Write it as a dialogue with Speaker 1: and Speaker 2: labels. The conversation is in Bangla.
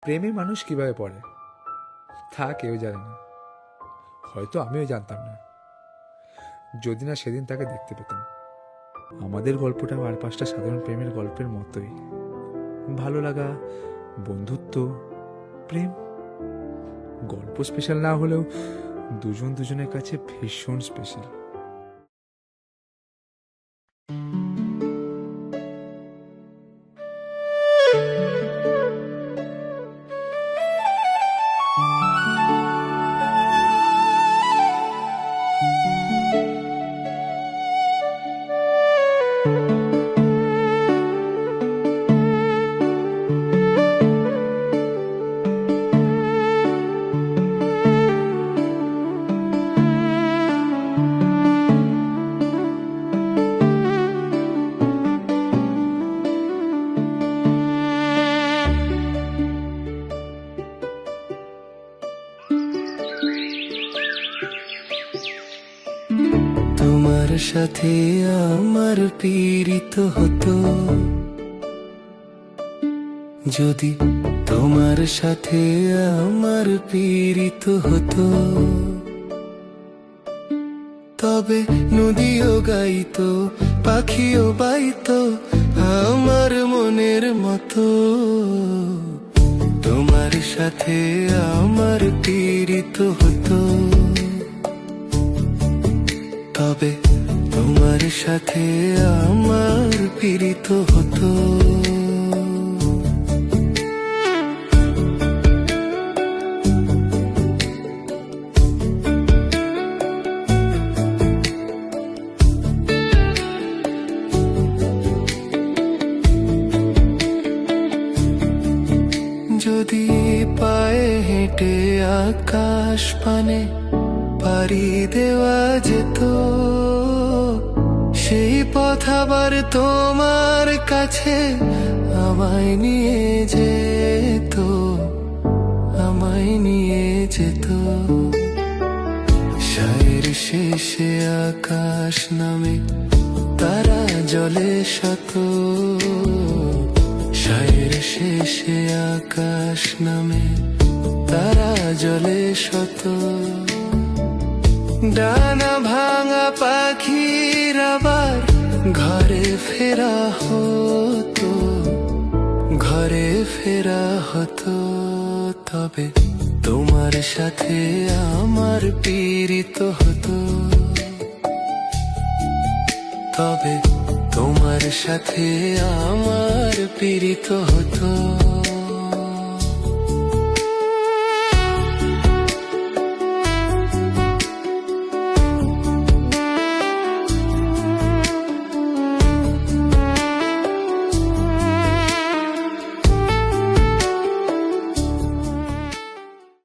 Speaker 1: প্রেমে মানুষ কিভাবে পড়ে তা কেউ জানে না, হয়তো আমিও জানতাম না যদি না সেদিন তাকে দেখতে পেতাম। আমাদের গল্পটাও আর পাঁচটা সাধারণ প্রেমের গল্পের মতোই, ভালো লাগা, বন্ধুত্ব, প্রেম। গল্প স্পেশাল না হলেও দুজন দুজনের কাছে ভীষণ স্পেশাল।
Speaker 2: তোমার সাথে আমার পীড়িত হতো, যদি তোমার সাথে আমার পীড়িত হতো, তবে নদীও গাইতো, পাখিও বাইতো আমার মনের মতো। তোমার সাথে আমার পীড়িত হতো, তবে তোমার সাথে আমার পীড়িত হতো। যদি পায়ে হেঁটে আকাশ পানে পাড়ি দেওয়া যেত, সেই পথ আবার তোমার কাছে আমায় নিয়ে যেত, আমায় নিয়ে যেত। শায়ের শেষে আকাশ নামে তারা জলে শত, শায়ের শেষে আকাশ নামে তারা জলে শত। ডানা ভাঙা পাখির আবার ঘরে ফেরা হতো, ঘরে ফেরা হতো। তবে তোমার সাথে আমার পীড়িত হতো, তবে তোমার সাথে আমার পীড়িত হতো।